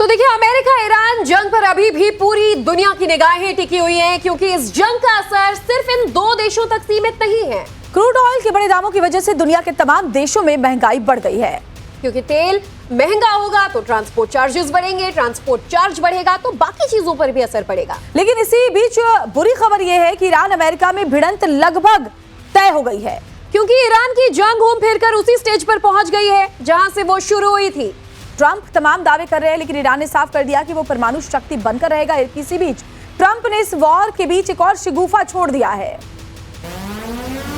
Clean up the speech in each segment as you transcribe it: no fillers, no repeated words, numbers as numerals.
तो देखिए, America Iran जंग पर अभी भी पूरी दुनिया की निगाहें टिकी हुई हैं, क्योंकि इस जंग का असर सिर्फ इन दो देशों तक सीमित नहीं है। क्रूड ऑयल के बड़े दामों की वजह से दुनिया के तमाम देशों में महंगाई बढ़ गई है। क्योंकि तेल महंगा होगा तो ट्रांसपोर्ट चार्जेस बढ़ेंगे, ट्रांसपोर्ट चार्ज बढ़ेगा तो बाकी चीजों पर भी असर पड़ेगा। लेकिन इसी बीच बुरी खबर यह है कि ईरान अमेरिका में भिड़ंत लगभग तय हो गई है, क्योंकि ईरान की जंग घूम फिरकर उसी स्टेज पर पहुंच गई है जहां से वो शुरू हुई थी। ट्रंप तमाम दावे कर रहे हैं, लेकिन ईरान ने साफ कर दिया कि वो परमाणु शक्ति बनकर रहेगा। इसी बीच ट्रंप ने इस वॉर के बीच एक और शगुफा छोड़ दिया है।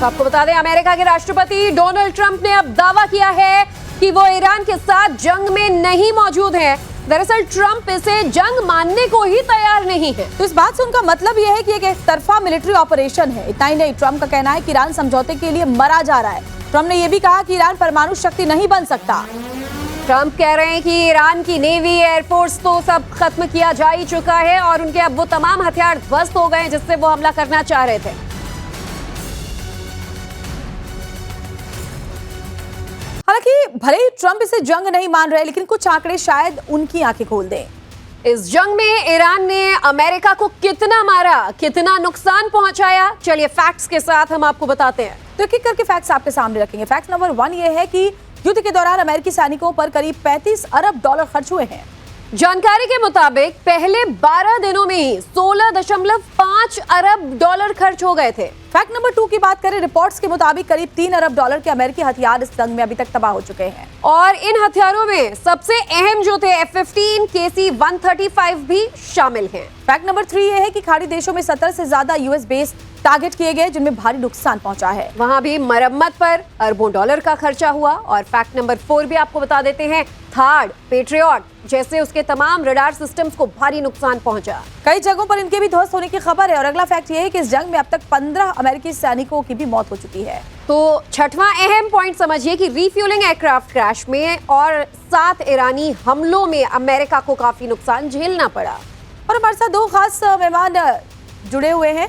तो आपको बता दें, अमेरिका के राष्ट्रपति डोनाल्ड ट्रंप ने अब दावा किया है कि वो ईरान के साथ जंग में नहीं मौजूद है। दरअसल ट्रंप इसे जंग मानने को ही तैयार नहीं है। तो इस बात से उनका मतलब यह है कि एक तरफा मिलिट्री ऑपरेशन है। इतना ही नहीं, ट्रंप का कहना है कि ईरान समझौते के लिए मरा जा रहा है। ट्रंप ने यह भी कहा कि ईरान परमाणु शक्ति नहीं बन सकता। ट्रंप कह रहे हैं कि ईरान की नेवी, एयरफोर्स तो सब खत्म किया जा ही चुका है और उनके अब वो तमाम हथियार ध्वस्त हो गए जिससे वो हमला करना चाह रहे थे। हालांकि भले ही ट्रंप इसे जंग नहीं मान रहे, लेकिन कुछ आंकड़े शायद उनकी आंखें खोल दें। इस जंग में ईरान ने अमेरिका को कितना मारा, कितना नुकसान पहुंचाया, चलिए फैक्ट्स के साथ हम आपको बताते हैं। तो एक एक करके फैक्ट्स आपके सामने रखेंगे। फैक्ट नंबर 1 ये है कि युद्ध के दौरान अमेरिकी सैनिकों पर करीब 35 अरब डॉलर खर्च हुए हैं। जानकारी के मुताबिक पहले 12 दिनों में ही 16.5 अरब डॉलर खर्च हो गए थे। फैक्ट नंबर 2 की बात करें, रिपोर्ट्स के मुताबिक करीब 3 अरब डॉलर के अमेरिकी हथियार इस जंग में अभी तक तबाह हो चुके हैं। और इन हथियारों में सबसे अहम जो थे F-15, KC-135 भी शामिल हैं। फैक्ट नंबर 3 ये है कि खाड़ी देशों में 17 से ज्यादा यूएस बेस टारगेट किए गए, जिनमें भारी नुकसान पहुंचा है। वहां भी मरम्मत पर अरबों डॉलर का खर्चा हुआ। और फैक्ट नंबर 4 भी आपको बता देते हैं, थार्ड, पेट्रियट जैसे उसके तमाम रडार सिस्टम्स को भारी नुकसान पहुंचा। कई जगहों पर इनके भी ध्वस्त होने की खबर है। और अगला फैक्ट ये है कि इस जंग में अब तक 15 अमेरिकी सैनिकों की भी मौत हो चुकी है। तो छठवां अहम पॉइंट समझिए कि रिफ्यूलिंग एयरक्राफ्ट क्रैश में और 7 ईरानी हमलों में अमेरिका को काफी नुकसान झेलना पड़ा। और हमारे साथ 2 खास मेहमान जुड़े हुए हैं।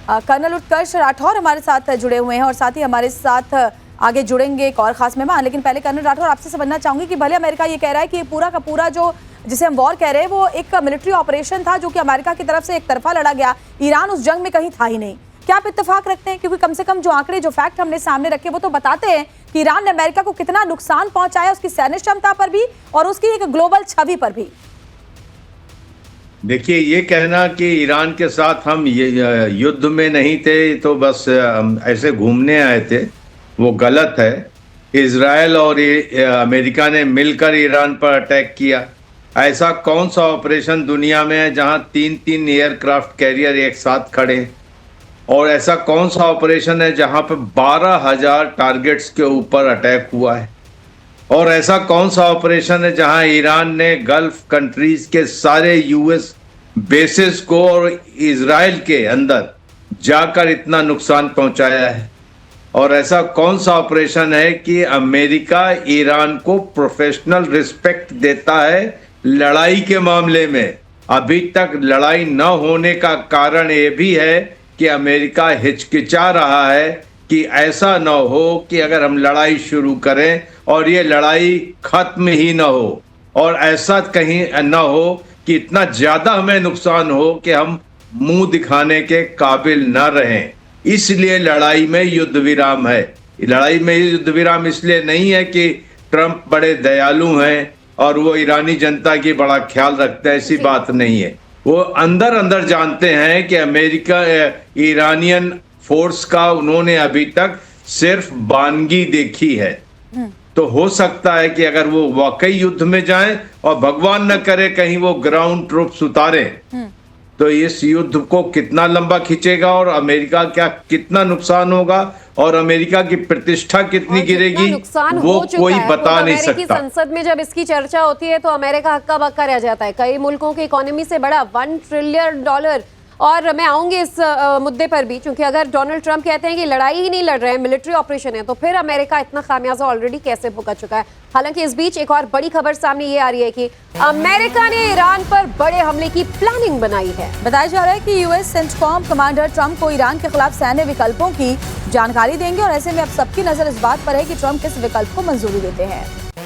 कर्नल उत्कर्ष राठौर हमारे साथ जुड़े हुए हैं और साथ ही हमारे साथ आगे जुड़ेंगे एक और खास मेहमान। लेकिन पहले कर्नल राठौर, आपसे समझना चाहूंगी कि भले अमेरिका ये कह रहा है कि ये पूरा का पूरा जो जिसे हम वॉर कह रहे हैं वो एक मिलिट्री ऑपरेशन था जो कि अमेरिका की तरफ से एक तरफा लड़ा गया, ईरान उस जंग में कहीं था ही नहीं, क्या आप इत्तेफाक रखते हैं? क्योंकि कम से कम जो आंकड़े, जो फैक्ट हमने सामने रखे वो तो बताते हैं कि ईरान ने अमेरिका को कितना नुकसान पहुंचाया, उसकी सैन्य क्षमता पर भी और उसकी एक ग्लोबल छवि पर भी। देखिए, ये कहना कि ईरान के साथ हम युद्ध में नहीं थे, तो बस ऐसे घूमने आए थे, वो गलत है। इजराइल और अमेरिका ने मिलकर ईरान पर अटैक किया। ऐसा कौन सा ऑपरेशन दुनिया में है जहां 3-3 एयरक्राफ्ट कैरियर एक साथ खड़े? और ऐसा कौन सा ऑपरेशन है जहां पर 12,000 टारगेट्स के ऊपर अटैक हुआ है? और ऐसा कौन सा ऑपरेशन है जहां ईरान ने गल्फ कंट्रीज के सारे यूएस बेसिस को और इजराइल के अंदर जाकर इतना नुकसान पहुंचाया है? और ऐसा कौन सा ऑपरेशन है कि अमेरिका ईरान को प्रोफेशनल रिस्पेक्ट देता है लड़ाई के मामले में? अभी तक लड़ाई न होने का कारण ये भी है कि अमेरिका हिचकिचा रहा है कि ऐसा न हो कि अगर हम लड़ाई शुरू करें और ये लड़ाई खत्म ही न हो, और ऐसा कहीं न हो कि इतना ज्यादा हमें नुकसान हो कि हम मुंह दिखाने के काबिल न रहें। इसलिए लड़ाई में युद्ध विराम है। लड़ाई में युद्ध विराम इसलिए नहीं है कि ट्रंप बड़े दयालु हैं और वो ईरानी जनता की बड़ा ख्याल रखते हैं, ऐसी बात नहीं है। वो अंदर अंदर जानते हैं कि अमेरिका ईरानियन फोर्स का उन्होंने अभी तक सिर्फ बानगी देखी है। तो हो सकता है कि अगर वो वाकई युद्ध में जाएं और भगवान न करे कहीं वो ग्राउंड ट्रूप्स उतारें, तो इस युद्ध को कितना लंबा खींचेगा और अमेरिका क्या कितना नुकसान होगा और अमेरिका की प्रतिष्ठा कितनी गिरेगी, वो कोई बता नहीं सकता। संसद में जब इसकी चर्चा होती है तो अमेरिका हक्का बक्का रह जाता है। कई मुल्कों की इकोनॉमी से बड़ा $1 ट्रिलियन। और मैं आऊंगी इस मुद्दे पर भी, क्योंकि अगर डोनाल्ड ट्रंप कहते हैं कि लड़ाई ही नहीं लड़ रहे हैं, मिलिट्री ऑपरेशन है, तो फिर अमेरिका इतना खामियाजा ऑलरेडी कैसे भुगत चुका है। हालांकि इस बीच एक और बड़ी खबर सामने ये आ रही है कि अमेरिका ने ईरान पर बड़े हमले की प्लानिंग बनाई है। बताया जा रहा है कि यूएस सेंटकॉम कमांडर ट्रंप को ईरान के खिलाफ सैन्य विकल्पों की जानकारी देंगे और ऐसे में अब सबकी नजर इस बात पर है कि ट्रंप किस विकल्प को मंजूरी देते हैं।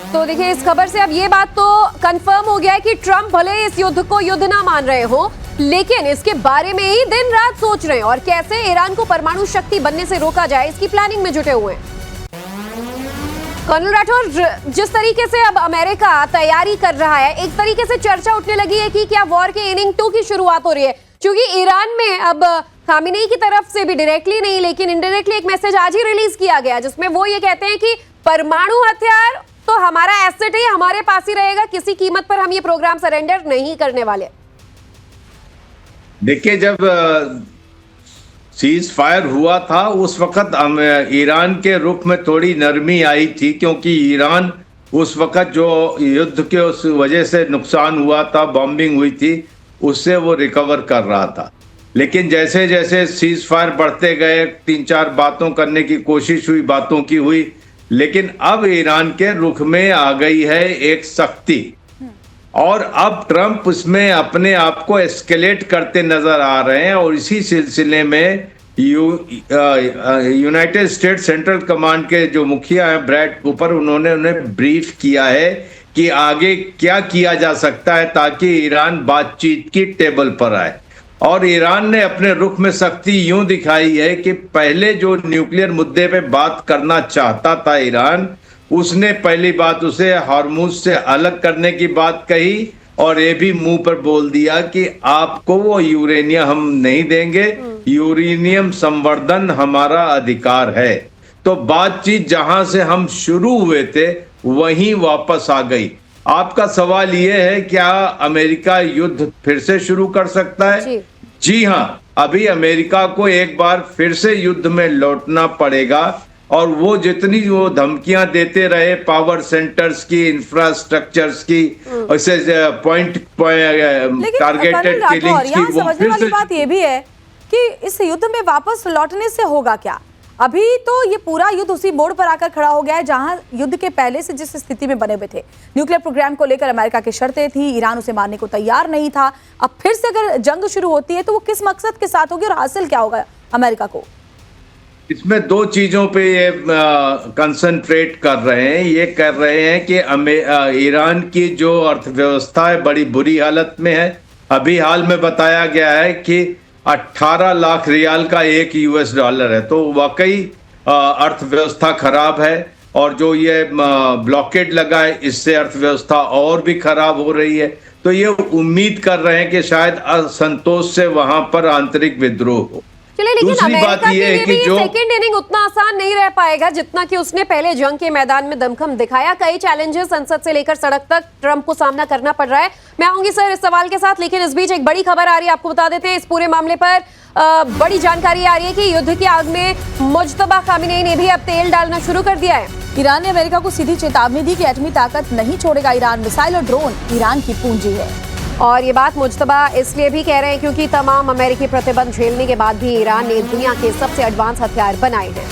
तो देखिए इस खबर से अब ये बात तो कंफर्म हो गया है कि ट्रंप भले इस युद्ध को युद्ध ना मान रहे हो, लेकिन इसके बारे में ही दिन रात सोच रहे हैं और कैसे ईरान को परमाणु शक्ति बनने से रोका जाए इसकी प्लानिंग में जुटे हुए हैं। कर्नल राठौर, जिस तरीके से अब अमेरिका तैयारी कर रहा है, एक तरीके से चर्चा उठने लगी है कि क्या वॉर के इनिंग 2 की शुरुआत हो रही है, क्योंकि ईरान में अब खामेनेई की तरफ से भी डायरेक्टली नहीं लेकिन इनडायरेक्टली एक मैसेज आज ही रिलीज किया गया जिसमें वो ये कहते हैं कि परमाणु हथियार तो हमारा एसेट है, हमारे पास ही रहेगा, किसी कीमत पर हम ये प्रोग्राम सरेंडर नहीं करने वाले। देखिए, जब सीज फायर हुआ था उस वक्त ईरान के रुख में थोड़ी नरमी आई थी, क्योंकि ईरान उस वक्त जो युद्ध के उस वजह से नुकसान हुआ था, बॉम्बिंग हुई थी, उससे वो रिकवर कर रहा था। लेकिन जैसे जैसे सीज फायर बढ़ते गए, 3-4 बातों करने की कोशिश हुई, बातों की हुई, लेकिन अब ईरान के रुख में आ गई है एक सख्ती, और अब ट्रंप उसमें अपने आप को एस्केलेट करते नजर आ रहे हैं। और इसी सिलसिले में यूनाइटेड स्टेट्स सेंट्रल कमांड के जो मुखिया हैं ब्रैड कूपर, उन्होंने उन्हें ब्रीफ किया है कि आगे क्या किया जा सकता है ताकि ईरान बातचीत की टेबल पर आए। और ईरान ने अपने रुख में सख्ती यूं दिखाई है कि पहले जो न्यूक्लियर मुद्दे पे बात करना चाहता था ईरान, उसने पहली बात उसे हार्मुज से अलग करने की बात कही और ये भी मुंह पर बोल दिया कि आपको वो यूरेनियम हम नहीं देंगे, यूरेनियम संवर्धन हमारा अधिकार है। तो बातचीत जहां से हम शुरू हुए थे वहीं वापस आ गई। आपका सवाल ये है, क्या अमेरिका युद्ध फिर से शुरू कर सकता है? जी हां, अभी अमेरिका को एक बार फिर से युद्ध में लौटना पड़ेगा, और वो जितनी वो धमकियां देते रहे पावर सेंटर्स की, इंफ्रास्ट्रक्चर्स की, ऐसे पॉइंट टारगेटेड किलिंग्स की, वो समझने वाली बात ये भी है कि इस युद्ध में वापस लौटने से होगा क्या? अभी तो ये पूरा युद्ध उसी मोड़ पर आकर खड़ा हो गया है जहां युद्ध के पहले से जिस स्थिति में बने हुए थे। न्यूक्लियर प्रोग्राम को लेकर अमेरिका की शर्तें थी, ईरान उसे मानने को तैयार नहीं था। अब फिर से अगर जंग शुरू होती है तो वो किस मकसद के साथ होगी और हासिल क्या होगा अमेरिका को? इसमें 2 चीजों पे ये कंसंट्रेट कर रहे हैं। ये कर रहे हैं कि ईरान की जो अर्थव्यवस्था है बड़ी बुरी हालत में है। अभी हाल में बताया गया है कि 18 लाख रियाल का $1 है, तो वाकई अर्थव्यवस्था खराब है। और जो ये ब्लॉकेड लगा है, इससे अर्थव्यवस्था और भी खराब हो रही है। तो ये उम्मीद कर रहे हैं कि शायद असंतोष से वहां पर आंतरिक विद्रोह हो। चलिए, लेकिन अमेरिका के लिए भी सेकंड इनिंग उतना आसान नहीं रह पाएगा जितना कि उसने पहले जंग के मैदान में दमखम दिखाया। कई चैलेंजेस संसद से लेकर सड़क तक ट्रंप को सामना करना पड़ रहा है। मैं आऊंगी सर इस सवाल के साथ, लेकिन इस बीच एक बड़ी खबर आ रही है, आपको बता देते हैं। इस पूरे मामले पर बड़ी जानकारी आ रही है कि युद्ध की आग में मुज्तबा खामेनेई ने भी अब तेल डालना शुरू कर दिया है। ईरान ने अमेरिका को सीधी चेतावनी दी कि एटमी ताकत नहीं छोड़ेगा ईरान। मिसाइल और ड्रोन ईरान की पूंजी है। और ये बात मुज्तबा इसलिए भी कह रहे हैं क्योंकि तमाम अमेरिकी प्रतिबंध झेलने के बाद भी ईरान ने दुनिया के सबसे एडवांस हथियार बनाए हैं।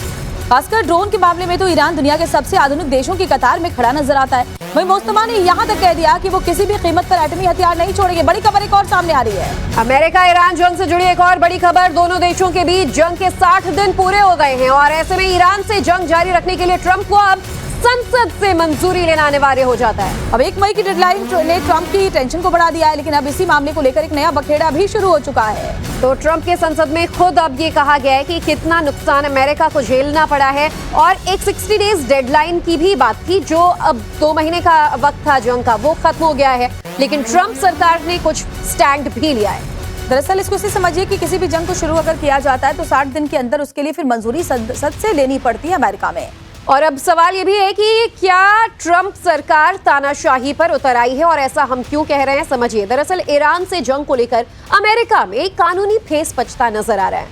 खासकर ड्रोन के मामले में तो ईरान दुनिया के सबसे आधुनिक देशों की कतार में खड़ा नजर आता है। वहीं मुज्तबा ने यहाँ तक कह दिया कि वो किसी भी कीमत पर एटमी हथियार नहीं छोड़ेंगे। बड़ी खबर एक और सामने आ रही है। अमेरिका ईरान जंग से जुड़ी एक और बड़ी खबर। दोनों देशों के बीच जंग के 60 दिन पूरे हो गए हैं और ऐसे में ईरान से जंग जारी रखने के लिए ट्रंप को अब संसद से मंजूरी लेना अनिवार्य हो जाता है। अब 1 मई की डेडलाइन ने ट्रंप की टेंशन को बढ़ा दिया है, लेकिन अब इसी मामले को लेकर एक नया बखेड़ा भी शुरू हो चुका है। तो ट्रंप के संसद में खुद अब ये कहा गया है कि कितना नुकसान अमेरिका को झेलना पड़ा है, और एक 60 डेज डेडलाइन की भी बात थी। जो अब 2 महीने का वक्त था जंग का, वो खत्म हो गया है, लेकिन ट्रंप सरकार ने कुछ स्टैंड भी लिया है। दरअसल इसको इसे समझिए कि किसी भी जंग को शुरू अगर किया जाता है तो 60 दिन के अंदर उसके लिए फिर मंजूरी संसद से लेनी पड़ती है अमेरिका में। और अब सवाल ये भी है कि क्या ट्रंप सरकार तानाशाही पर उतर आई है, और ऐसा हम क्यों कह रहे हैं समझिए। दरअसल ईरान से जंग को लेकर अमेरिका में एक कानूनी फेस पचता नजर आ रहा है।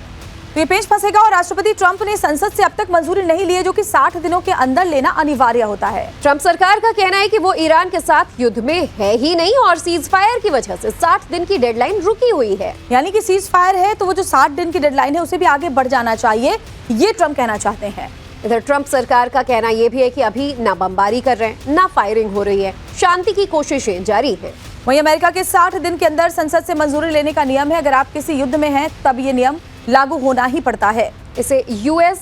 तो ये पेच फंसेगा और राष्ट्रपति ट्रंप ने संसद से अब तक मंजूरी नहीं ली है, जो कि 60 दिनों के अंदर लेना अनिवार्य होता है। ट्रंप सरकार का कहना है कि वो ईरान के साथ युद्ध में है ही नहीं, और सीज फायर की वजह से 60 दिन की डेडलाइन रुकी हुई है। यानी कि सीज फायर है तो वो जो 60 दिन की डेडलाइन है उसे भी आगे बढ़ जाना चाहिए, ये ट्रंप कहना चाहते हैं। इधर ट्रंप सरकार का कहना यह भी है कि अभी ना बमबारी कर रहे हैं, ना फायरिंग हो रही है, शांति की कोशिशें जारी है। वहीं अमेरिका के 60 दिन के अंदर संसद से मंजूरी लेने का नियम है। अगर आप किसी युद्ध में हैं तब ये नियम लागू होना ही पड़ता है। इसे यूएस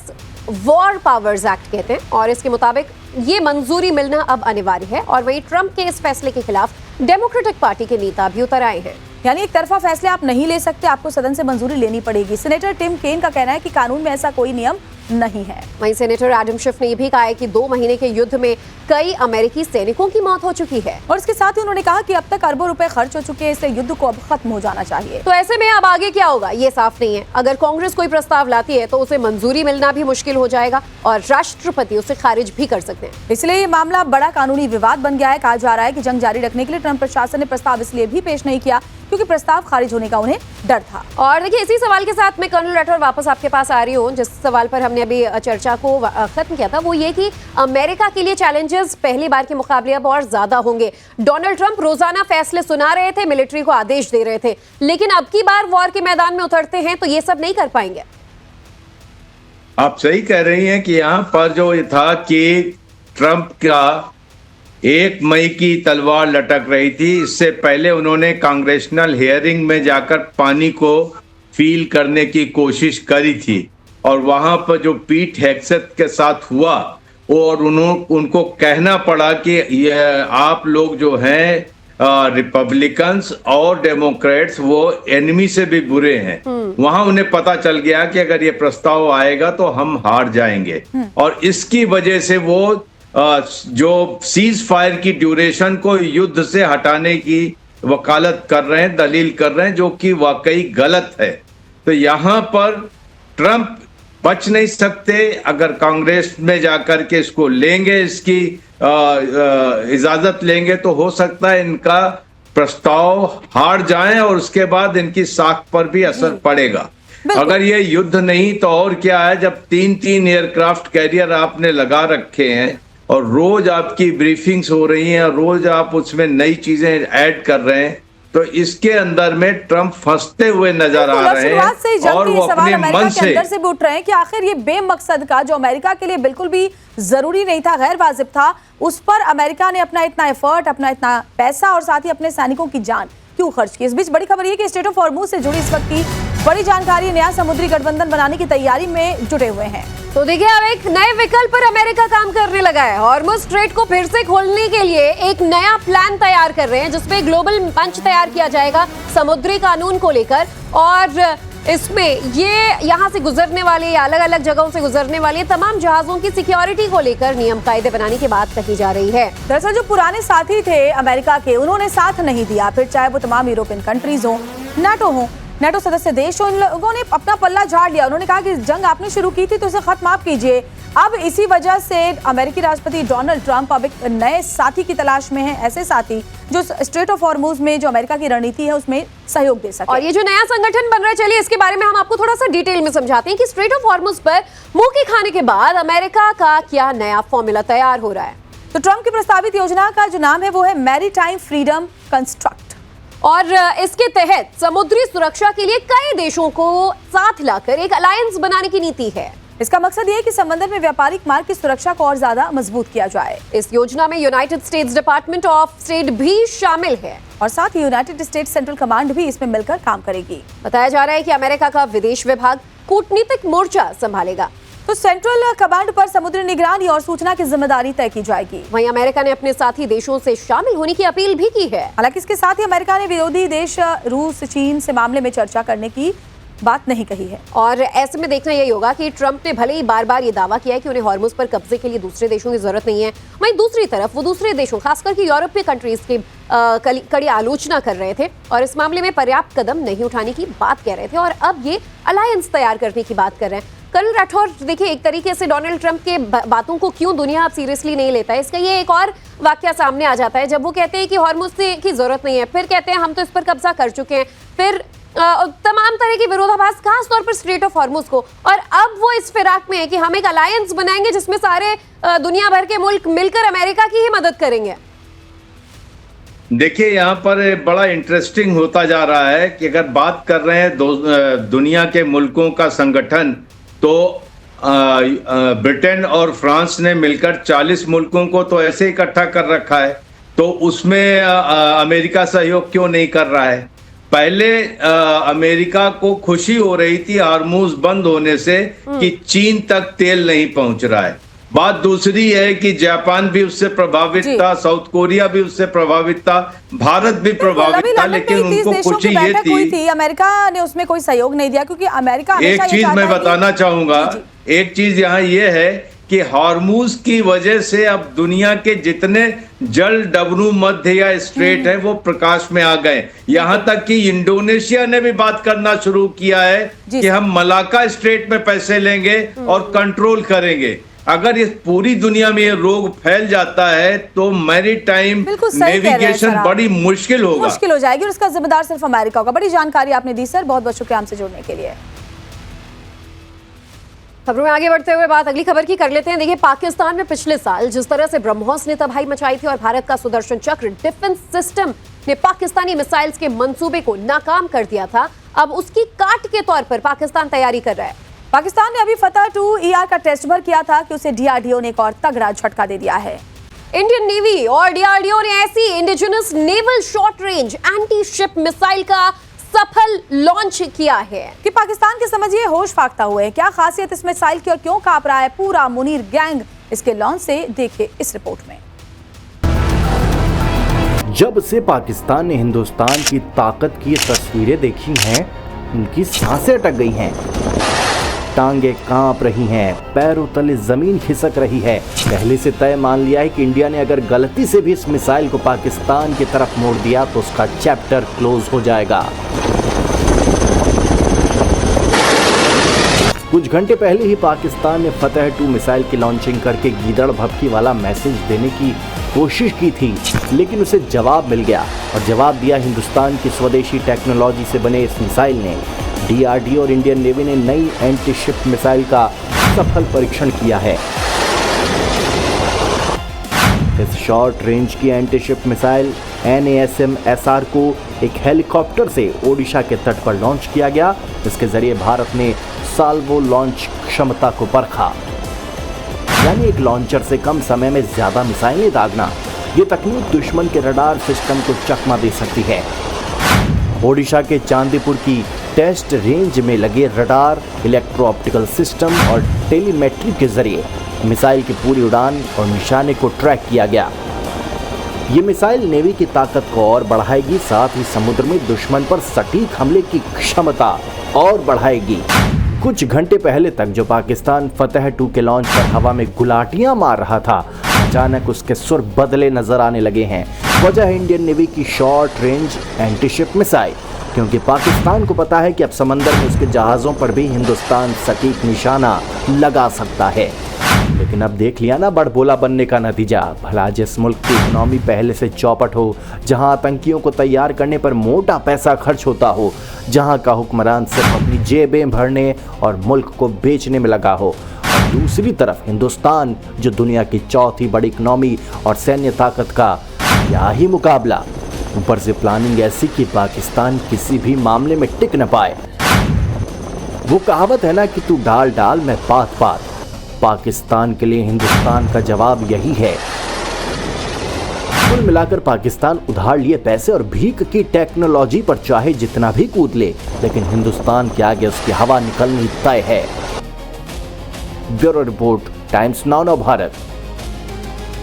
वॉर पावर्स एक्ट कहते हैं और इसके मुताबिक ये मंजूरी मिलना अब अनिवार्य है। और वहीं ट्रंप के इस फैसले के खिलाफ डेमोक्रेटिक पार्टी के नेता भी उतर आए हैं। यानी एक तरफा फैसले आप नहीं ले सकते, आपको सदन से मंजूरी लेनी पड़ेगी। सेनेटर टिम केन का कहना है कि कानून में ऐसा कोई नियम नहीं है। वहीं सेनेटर एडम शिफ ने यह भी कहा है कि 2 महीने के युद्ध में कई अमेरिकी सैनिकों की मौत हो चुकी है और इसके साथ ही उन्होंने कहा कि अब तक अरबों रुपए खर्च हो चुके हैं, इसलिए युद्ध को अब खत्म हो जाना चाहिए। तो ऐसे में अब आगे क्या होगा ये साफ नहीं है। अगर कांग्रेस कोई प्रस्ताव लाती है तो उसे मंजूरी मिलना भी मुश्किल हो जाएगा और राष्ट्रपति उसे खारिज भी कर सकते हैं। इसलिए ये मामला बड़ा कानूनी विवाद बन गया है। कहा जा रहा है कि जंग जारी रखने के लिए ट्रंप प्रशासन ने प्रस्ताव इसलिए भी पेश नहीं किया क्योंकि प्रस्ताव खारिज होने का उन्हें डर था। और देखिए, इसी सवाल के साथ मैं कर्नल राठौर वापस आपके पास आ रही हूँ। जिस सवाल पर हमने अभी चर्चा को खत्म किया था वो ये कि अमेरिका के लिए चैलेंजेस पहली बार के मुकाबले अब और ज्यादा होंगे। डोनाल्ड ट्रंप रोजाना फैसले सुना रहे थे, मिलिट्री को आदेश दे रहे थे, लेकिन अब की बार वॉर के मैदान में उतरते हैं तो ये सब नहीं कर पाएंगे। आप सही कह रही हैं कि यहाँ पर जो ये था कि ट्रंप का 1 मई की तलवार लटक रही थी। इससे पहले उन्होंने कांग्रेशनल हियरिंग में जाकर पानी को फील करने की कोशिश करी थी और वहां पर जो पीट हेग्सेथ के साथ हुआ और उनको कहना पड़ा कि ये आप लोग जो हैं रिपब्लिकन्स और डेमोक्रेट्स वो एनिमी से भी बुरे हैं। वहां उन्हें पता चल गया कि अगर ये प्रस्ताव आएगा तो हम हार जाएंगे और इसकी वजह से वो जो सीज फायर की ड्यूरेशन को युद्ध से हटाने की वकालत कर रहे हैं, दलील कर रहे हैं, जो कि वाकई गलत है। तो यहाँ पर ट्रंप बच नहीं सकते। अगर कांग्रेस में जाकर के इसको लेंगे, इसकी इजाजत लेंगे तो हो सकता है इनका प्रस्ताव हार जाए और उसके बाद इनकी साख पर भी असर पड़ेगा। अगर ये युद्ध नहीं तो और क्या है, जब 3-3 एयरक्राफ्ट कैरियर आपने लगा रखे हैं और रोज आपकी ब्रीफिंग्स हो रही हैं और रोज आप उसमें नई चीजें ऐड कर रहे हैं, तो इसके अंदर में ट्रंप फंसते हुए नजर आ रहे हैं और वो अपने मन से अंदर से भी उठ रहे हैं कि आखिर ये बेमकसद का जो अमेरिका के लिए बिल्कुल भी जरूरी नहीं था, गैर वाजिब था, उस पर अमेरिका ने अपना इतना एफर्ट, अपना इतना पैसा और साथ ही अपने सैनिकों की जान क्यों खर्च की। इस बीच बड़ी खबर ये कि स्ट्रेट ऑफ हॉर्मुज से जुड़ी इस वक्त की बड़ी जानकारी, नया समुद्री गठबंधन बनाने की तैयारी में जुटे हुए हैं। तो देखिए, अब एक नए विकल्प पर अमेरिका काम करने लगा है। हॉर्मुज स्ट्रेट को फिर से खोलने के लिए एक नया प्लान तैयार कर रहे हैं जिसमें ग्लोबल मंच तैयार किया जाएगा समुद्री कानून को लेकर और इसमें ये यहाँ से गुजरने वाले या अलग अलग जगहों से गुजरने वाले तमाम जहाजों की सिक्योरिटी को लेकर नियम कायदे बनाने की बात कही जा रही है। दरअसल जो पुराने साथी थे अमेरिका के, उन्होंने साथ नहीं दिया, फिर चाहे वो तमाम यूरोपियन कंट्रीज हो, नाटो सदस्य देश हो, इन लोगों ने अपना पल्ला झाड़ लिया। उन्होंने कहा कि जंग आपने शुरू की थी तो इसे खत्म आप कीजिए। अब इसी वजह से अमेरिकी राष्ट्रपति डोनाल्ड ट्रंप अब एक नए साथी की तलाश में है, ऐसे साथी जो स्ट्रेट ऑफ हॉर्मुज में जो अमेरिका की रणनीति है उसमें सहयोग दे सके। और ये जो नया संगठन बन रहा है, चलिए इसके बारे में हम आपको थोड़ा सा डिटेल में समझाते हैं कि स्ट्रेट ऑफ हॉर्मुज पर मुंह की खाने के बाद अमेरिका का क्या नया फॉर्मूला तैयार हो रहा है। तो ट्रंप की प्रस्तावित योजना का जो नाम है वो है मैरीटाइम फ्रीडम कंस्ट्रक्ट और इसके तहत समुद्री सुरक्षा के लिए कई देशों को साथ लाकर एक अलायंस बनाने की नीति है। इसका मकसद ये है कि समंदर में व्यापारिक मार्ग की सुरक्षा को और ज्यादा मजबूत किया जाए। इस योजना में United states department of state भी शामिल है और साथ ही यूनाइटेड स्टेट्स सेंट्रल कमांड भी इसमें मिलकर काम करेगी। बताया जा रहा है कि अमेरिका का विदेश विभाग कूटनीतिक मोर्चा संभालेगा। तो सेंट्रल कमांड पर समुद्री निगरानी और सूचना की जिम्मेदारी तय की जाएगी। वहीं अमेरिका ने अपने साथी देशों से शामिल होने की अपील भी की है। हालांकि इसके साथ ही अमेरिका ने विरोधी देश रूस, चीन से मामले में चर्चा करने की बात नहीं कही है। और ऐसे में देखना यही होगा कि ट्रंप ने भले ही बार बार ये दावा किया है कि उन्हें हॉर्मुज पर कब्जे के लिए दूसरे देशों की जरूरत नहीं है, वहीं दूसरी तरफ वो दूसरे देशों, खासकर कि यूरोपीय कंट्रीज की कड़ी आलोचना कर रहे थे और इस मामले में पर्याप्त कदम नहीं उठाने की बात कह रहे थे और अब ये अलायंस तैयार करने की बात कर रहे हैं। कर्नल राठौर, देखिए, एक तरीके से डोनाल्ड ट्रंप के बातों को क्यों दुनिया अब सीरियसली नहीं लेता है, इसका ये एक और वाकया सामने आ जाता है जब वो कहते हैं कि हॉर्मुज की जरूरत नहीं है, फिर कहते हैं हम तो इस पर कब्जा कर चुके हैं, फिर तमाम तरह की विरोधाभास खास तौर पर स्ट्रेट ऑफ हॉर्मुज को, और अब वो इस फिराक में है कि हम एक अलायंस बनाएंगे जिसमें सारे दुनिया भर के मुल्क मिलकर अमेरिका की ही मदद करेंगे। देखिए, यहाँ पर बड़ा इंटरेस्टिंग होता जा रहा है कि अगर बात कर रहे हैं दुनिया के मुल्कों का संगठन, तो ब्रिटेन और फ्रांस ने मिलकर 40 मुल्कों को तो ऐसे इकट्ठा कर रखा है, तो उसमें अमेरिका सहयोग क्यों नहीं कर रहा है। पहले अमेरिका को खुशी हो रही थी हार्मूज बंद होने से कि चीन तक तेल नहीं पहुंच रहा है। बात दूसरी है कि जापान भी उससे प्रभावित था, साउथ कोरिया भी उससे प्रभावित था, भारत भी प्रभावित था, लेकिन उनको खुशी ये थी। अमेरिका ने उसमें कोई सहयोग नहीं दिया क्योंकि अमेरिका एक चीज मैं बताना चाहूंगा, एक चीज यहाँ ये है कि हार्मूज की वजह से अब दुनिया के जितने जल डबरू मध्य या स्ट्रेट है वो प्रकाश में आ गए। यहाँ तक कि इंडोनेशिया ने भी बात करना शुरू किया है कि हम मलाका स्ट्रेट में पैसे लेंगे और कंट्रोल करेंगे। अगर इस पूरी दुनिया में ये रोग फैल जाता है तो मैरीटाइम नेविगेशन बड़ी मुश्किल हो जाएगी और इसका जिम्मेदार सिर्फ अमेरिका होगा। बड़ी जानकारी आपने दी सर, बहुत बहुत शुक्रिया हमसे जुड़ने के लिए। खबरों में आगे बढ़ते हुए बात अगली खबर की कर लेते हैं। देखिए, पाकिस्तान में पिछले साल जिस तरह से ब्रह्मोस ने तबाही मचाई थी और भारत का सुदर्शन चक्र डिफेंस सिस्टम ने पाकिस्तानी मिसाइल्स के मंसूबे को नाकाम कर दिया था, अब उसकी काट के तौर पर पाकिस्तान तैयारी कर रहा है। पाकिस्तान ने अभी फतह 2ER का टेस्ट भर किया था कि उसे DRDO ने एक और तगड़ा झटका दे दिया है। इंडियन नेवी और DRDO ने ऐसी indigenous naval short range anti ship missile का सफल लॉन्च किया है कि पाकिस्तान के समझिए होश फाख्ता हुए। क्या खासियत इस मिसाइल की और क्यों कांप रहा है पूरा मुनीर गैंग, इसके लॉन्च से देखिए इस रिपोर्ट में। जब से पाकिस्तान ने हिंदुस्तान की ताकत की तस्वीरें देखी हैं, उनकी सांसें अटक गई हैं, टांगे कांप रही हैं, पैरों तले जमीन खिसक रही है। पहले से तय मान लिया है कि इंडिया ने अगर गलती से भी इस मिसाइल को पाकिस्तान की तरफ मोड़ दिया तो उसका चैप्टर क्लोज हो जाएगा। कुछ घंटे पहले ही पाकिस्तान ने फतह 2 मिसाइल की लॉन्चिंग करके गीदड़ भभकी वाला मैसेज देने की कोशिश की थी, लेकिन उसे जवाब मिल गया और जवाब दिया हिंदुस्तान की स्वदेशी टेक्नोलॉजी से बने इस मिसाइल ने। DRDO और इंडियन नेवी ने नई एंटी शिप मिसाइल का सफल परीक्षण किया है। इस शॉर्ट रेंज की एंटी शिप मिसाइल NASM-SR को एक हेलीकॉप्टर से ओडिशा के तट पर लॉन्च किया गया। इसके जरिए भारत ने साल्वो लॉन्च क्षमता को परखा, यानी एक लॉन्चर से कम समय में ज्यादा मिसाइलें दागना। ये तकनीक दुश्मन के रडार सिस्टम को चकमा दे सकती है। ओडिशा के चांदीपुर की टेस्ट रेंज में लगे रडार, इलेक्ट्रो ऑप्टिकल सिस्टम और टेलीमेट्री के जरिए मिसाइल की पूरी उड़ान और निशाने को ट्रैक किया गया। ये मिसाइल नेवी की ताकत को और बढ़ाएगी, साथ ही समुद्र में दुश्मन पर सटीक हमले की क्षमता और बढ़ाएगी। कुछ घंटे पहले तक जो पाकिस्तान फतह 2 के लॉन्च पर हवा में गुलाटियां मार रहा था, अचानक उसके सुर बदले नजर आने लगे हैं। वजह है इंडियन नेवी की short range anti ship missile, क्योंकि पाकिस्तान को पता है कि अब समंदर में उसके जहाज़ों पर भी हिंदुस्तान सटीक निशाना लगा सकता है। लेकिन अब देख लिया ना बड़बोला बनने का नतीजा। भला जिस मुल्क की इकोनॉमी पहले से चौपट हो, जहां आतंकियों को तैयार करने पर मोटा पैसा खर्च होता हो, जहां का हुक्मरान सिर्फ अपनी जेबें भरने और मुल्क को बेचने में लगा हो, और दूसरी तरफ हिंदुस्तान जो दुनिया की चौथी बड़ी इकोनॉमी और सैन्य ताकत का क्या ही मुकाबला, ऊपर से प्लानिंग ऐसी कि पाकिस्तान किसी भी मामले में टिक न पाए। वो कहावत है ना कि तू डाल डाल मैं पात पात। पाकिस्तान के लिए हिंदुस्तान का जवाब यही है। कुल मिलाकर पाकिस्तान उधार लिए पैसे और भीख की टेक्नोलॉजी पर चाहे जितना भी कूद ले, लेकिन हिंदुस्तान के आगे उसकी हवा निकलनी तय है। Bureau report, times now Bharat.